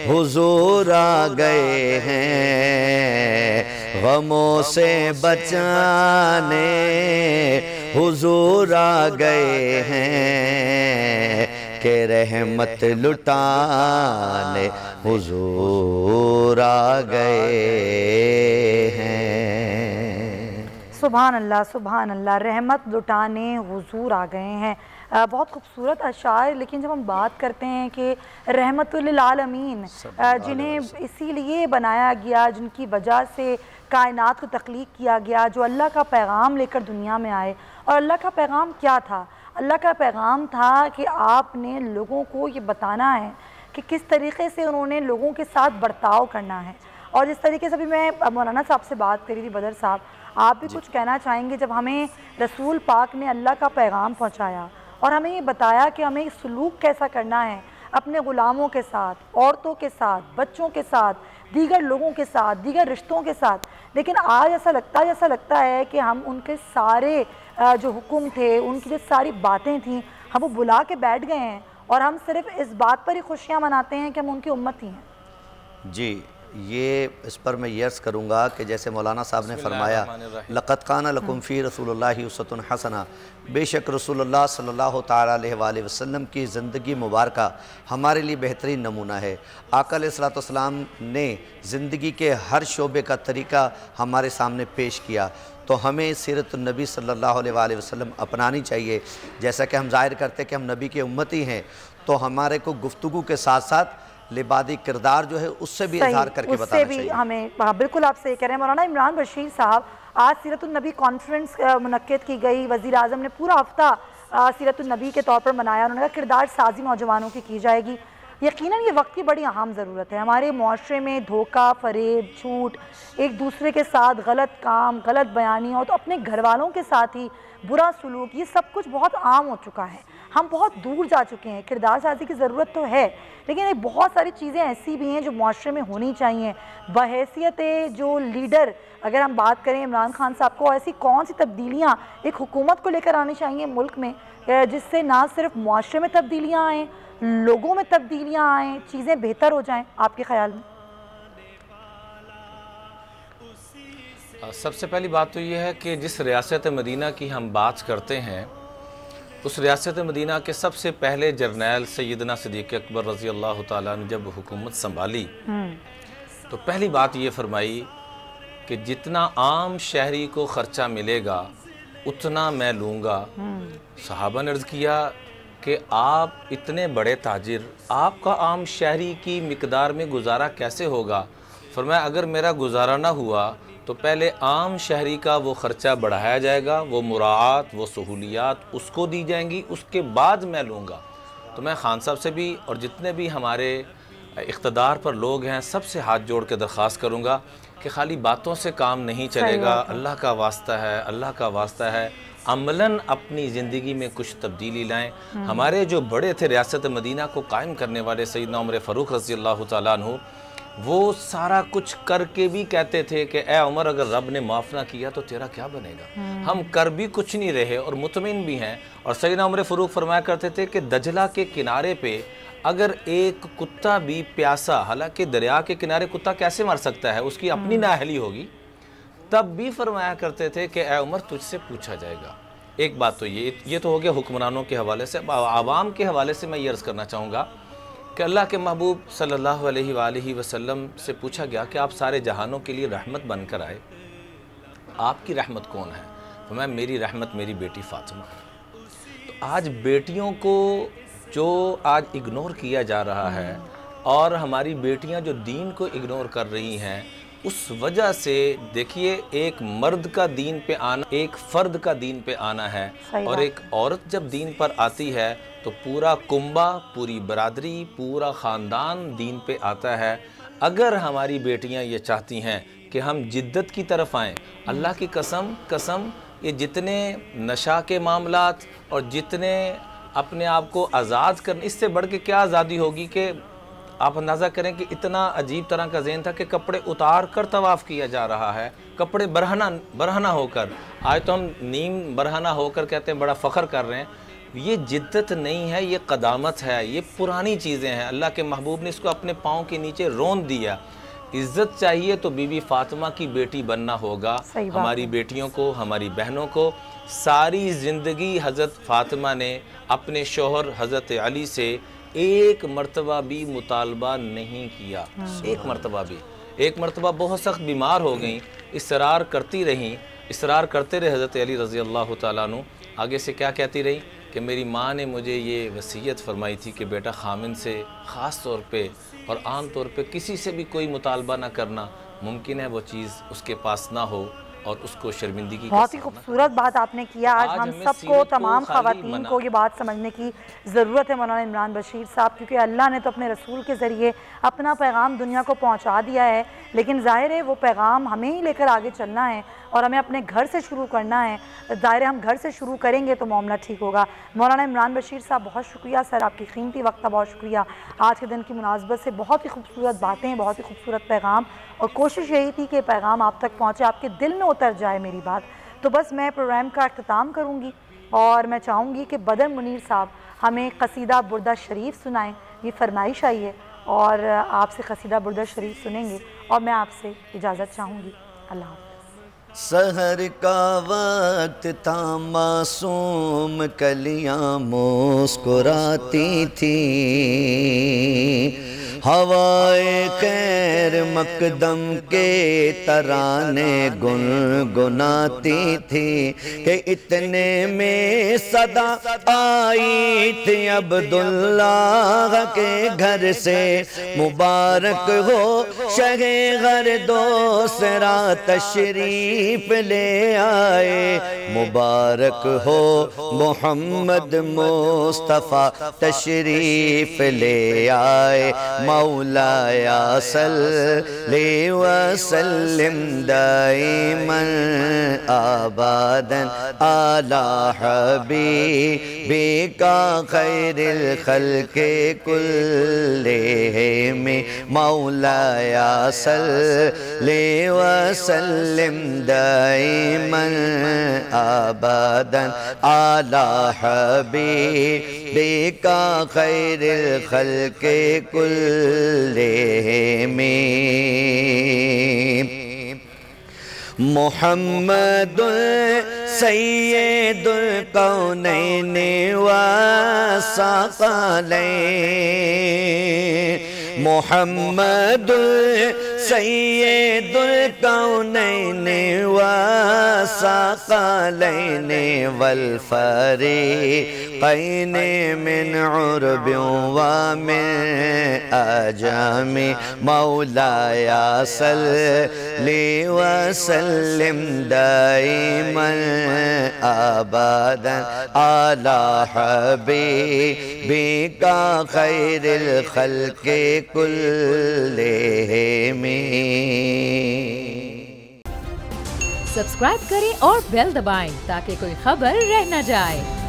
S12: हुजूर आ गए हैं, गमों से बचाने हुजूर आ गए हैं, के रहमत लुटाने हुजूर आ गए हैं।
S2: सुभान अल्लाह, सुभान अल्लाह। रहमत लुटाने हुजूर आ गए हैं। बहुत खूबसूरत अशार। लेकिन जब हम बात करते हैं कि रहमतुल आलमीन, जिन्हें इसीलिए बनाया गया, जिनकी वजह से कायनात को तख्लीक किया गया, जो अल्लाह का पैगाम लेकर दुनिया में आए, और अल्लाह का पैगाम क्या था? अल्लाह का पैगाम था कि आपने लोगों को ये बताना है कि किस तरीके से उन्होंने लोगों के साथ बर्ताव करना है। और जिस तरीके से भी मैं मौलाना साहब से बात करी थी, बदर साहब, आप भी कुछ कहना चाहेंगे? जब हमें रसूल पाक ने अल्लाह का पैगाम पहुँचाया और हमें ये बताया कि हमें सलूक कैसा करना है अपने ग़ुलामों के साथ, औरतों के साथ, बच्चों के साथ, दीगर लोगों के साथ, दीगर रिश्तों के साथ, लेकिन आज ऐसा लगता है कि हम उनके सारे जो हुक्म थे, उनकी जो सारी बातें थीं, हम वो बुला के बैठ गए हैं और हम सिर्फ इस बात पर ही खुशियाँ मनाते हैं कि हम उनकी उम्मत ही हैं।
S12: जी, ये इस पर मैं ये अर्ज़ करूँगा कि जैसे मौलाना साहब ने फरमाया, लक़द काना लकुम फ़ी रसूलिल्लाहि उस्वतुन हसना, बेशक रसूलुल्लाह सल्लल्लाहु तआला अलैहि वसल्लम की ज़िंदगी मुबारक हमारे लिए बेहतरीन नमूना है। आका अलैहिस्सलातु वस्सलाम ने ज़िंदगी के हर शोबे का तरीका हमारे सामने पेश किया, तो हमें सीरतुन नबी सल्लल्लाहु अलैहि वसल्लम अपनानी चाहिए। जैसा कि हम ज़ाहिर करते हैं कि हम नबी के उम्मती हैं, तो हमारे को गुफ्तगू के साथ साथ लिबादी किरदार जो है उससे भी इज़हार करके बताना चाहिए।
S2: हमें बिल्कुल आप सही कह रहे हैं। मौलाना इमरान बशीर साहब, आज सीरतुन नबी कॉन्फ्रेंस मुनक्किद की गई, वज़ीर आज़म ने पूरा हफ्ता सीरतुन नबी के तौर पर मनाया। उन्होंने कहा किरदार साजी नौजवानों की जाएगी। यकीनन ये वक्त की बड़ी अहम ज़रूरत है। हमारे मुआशरे में धोखा, फरेब, झूठ, एक दूसरे के साथ गलत काम, गलत बयानी, और तो अपने घर वालों के साथ ही बुरा सलूक, ये सब कुछ बहुत आम हो चुका है। हम बहुत दूर जा चुके हैं। किरदार साजी की ज़रूरत तो है, लेकिन बहुत सारी चीज़ें ऐसी भी हैं जो मुआशरे में होनी चाहिए। बहैसियत जो लीडर अगर हम बात करें इमरान खान साहब को, ऐसी कौन सी तब्दीलियाँ एक हुकूमत को लेकर आनी चाहिए मुल्क में, जिससे ना सिर्फ मुआशरे में तब्दीलियाँ आएँ, लोगों में तब्दीलियाँ आएँ, चीज़ें बेहतर हो जाएँ? आपके ख्याल में?
S11: सबसे पहली बात तो ये है कि जिस रियासत मदीना की हम बात करते हैं, उस रियासत मदीना के सबसे पहले जर्नैल सैयदना सिद्दीक़ अकबर रज़ी अल्लाह ताला ने जब हुकूमत संभाली, तो पहली बात ये फरमाई कि जितना आम शहरी को ख़र्चा मिलेगा उतना मैं लूँगा। सहाबा ने अर्ज़ किया कि आप इतने बड़े ताजिर, आपका आम शहरी की मिकदार में गुजारा कैसे होगा? फरमाया अगर मेरा गुजारा ना हुआ तो पहले आम शहरी का वो ख़र्चा बढ़ाया जाएगा, वो मुराआत, वो सहूलियात उसको दी जाएंगी, उसके बाद मैं लूँगा। तो मैं खान साहब से भी और जितने भी हमारे इक़्तिदार पर लोग हैं, सबसे हाथ जोड़ के दरख्वास्त करूँगा कि खाली बातों से काम नहीं चलेगा। अल्लाह का वास्ता है, अल्लाह का वास्ता है, अमलन अपनी ज़िंदगी में कुछ तब्दीली लाएँ। हमारे जो बड़े थे रियासत मदीना को कायम करने वाले सैयदना उमर फ़ारूक रज़ी अल्लाह तआला अन्हु, वो सारा कुछ करके भी कहते थे कि ए उमर, अगर रब ने माफ़ ना किया तो तेरा क्या बनेगा? हम कर भी कुछ नहीं रहे और मुतमिन भी हैं। और सैयदना उमर फ़ारूक फरमाया करते थे कि दजला के किनारे पे अगर एक कुत्ता भी प्यासा, हालांकि दरिया के किनारे कुत्ता कैसे मर सकता है, उसकी अपनी नाअहली होगी, तब भी फरमाया करते थे कि ए उमर, तुझसे पूछा जाएगा। एक बात तो ये तो हो गया हुक्मरानों के हवाले से। आवाम के हवाले से मैं ये अर्ज़ करना चाहूँगा कि अल्लाह के महबूब सल्लल्लाहु अलैहि वसल्लम से पूछा गया कि आप सारे जहानों के लिए रहमत बनकर आए, आपकी रहमत कौन है? तो मैं, मेरी रहमत मेरी बेटी फ़ातिमा है। तो आज बेटियों को जो आज इग्नोर किया जा रहा है और हमारी बेटियां जो दीन को इग्नोर कर रही हैं, उस वजह से देखिए एक मर्द का दीन पे आना, एक फ़र्द का दीन पे आना है, और एक औरत जब दीन पर आती है तो पूरा कुंबा, पूरी बरादरी, पूरा ख़ानदान दीन पे आता है। अगर हमारी बेटियां ये चाहती हैं कि हम जिद्दत की तरफ आएँ, अल्लाह की कसम ये जितने नशा के मामलात और जितने अपने आप को आज़ाद करने, इससे बढ़ के क्या आज़ादी होगी कि आप अंदाज़ा करें कि इतना अजीब तरह का ज़हन था कि कपड़े उतार कर तवाफ़ किया जा रहा है, कपड़े बरहना होकर। आज तो हम नीम बरहना होकर कहते हैं, बड़ा फ़ख्र कर रहे हैं। ये जिद्दत नहीं है, ये क़दामत है, ये पुरानी चीज़ें हैं। अल्लाह के महबूब ने इसको अपने पाँव के नीचे रोन दिया इज्जत चाहिए तो बीबी फातिमा की बेटी बनना होगा। हमारी बेटियों को, हमारी बहनों को सारी ज़िंदगी हज़रत फातिमा ने अपने शौहर हज़रत अली से एक मर्तबा भी मुतालबा नहीं किया, एक मर्तबा भी। एक मर्तबा बहुत सख्त बीमार हो गई, इसरार करती रहीं, इसरार करते रहे हज़रत अली रज़ी अल्लाह तआला अन्हु। आगे से क्या कहती रही कि मेरी माँ ने मुझे ये वसीयत फरमाई थी कि बेटा खामिन से ख़ास तौर पे और आम तौर पे किसी से भी कोई मुतालबा ना करना, मुमकिन है वो चीज़ उसके पास ना हो और उसको शर्मिंदगी।
S2: बहुत ही खूबसूरत बात आपने किया। आज हम सबको, तमाम ख़वातीन को ये बात समझने की ज़रूरत है मौलाना इमरान बशीर साहब, क्योंकि अल्लाह ने तो अपने रसूल के ज़रिए अपना पैगाम दुनिया को पहुँचा दिया है, लेकिन ज़ाहिर है वो पैगाम हमें ही लेकर आगे चलना है और हमें अपने घर से शुरू करना है। ज़ाहिर है हम घर से शुरू करेंगे तो मामला ठीक होगा। मौलाना इमरान बशीर साहब बहुत शुक्रिया सर, आपकी कीमती वक्त का बहुत शुक्रिया। आज के दिन की मुनासबत से बहुत ही खूबसूरत बातें, बहुत ही खूबसूरत पैगाम, और कोशिश यही थी कि पैगाम आप तक पहुँचे, आपके दिल में उतर जाए मेरी बात। तो बस मैं प्रोग्राम का अख्ताम करूँगी और मैं चाहूँगी कि बदर मुनीर साहब हमें कसीदा बुर्दा शरीफ सुनाएँ। ये फरमाइश आई है और आपसे कसीदा बुर्दा शरीफ सुनेंगे और मैं आपसे इजाज़त चाहूँगी। अल्लाह हाफ़िज़।
S12: सहर का वक्त था, मासूम कलियां मुस्कुराती थी, हवाए खैर मकदम के तराने गुनगुनाती थी कि इतने में सदा आई थी अब्दुल्लाह के घर से, मुबारक हो शहे घर दोसरा तशरीफ ले आए, मुबारक हो मोहम्मद मुस्तफ़ा तशरीफ ले आए, मौलाया सल्ले व सल्लिम दाइमन आबादन अला हबीबिका खैरिल खल्के कुल्लिहिम, मौलाया सल्ले व सल्लिम दाइमन आबादन अला हबीबिका खैरिल खल्के कुल्लिहिम, मुहम्मदुल सय्यदुल कौनैन व सक़लैन, मुहम्मदुल सय्यदुल कौनैन व सक़लैन वल फ़रीक़ैन मिन उर्बिन व मिन अजम, मौलाया सल्लि व सल्लिम दाइमन अबदन अला हबीबिका खैरिल खल्के कुल्लिहिम।
S1: सब्सक्राइब करें और बेल दबाएं ताकि कोई खबर रह न जाए।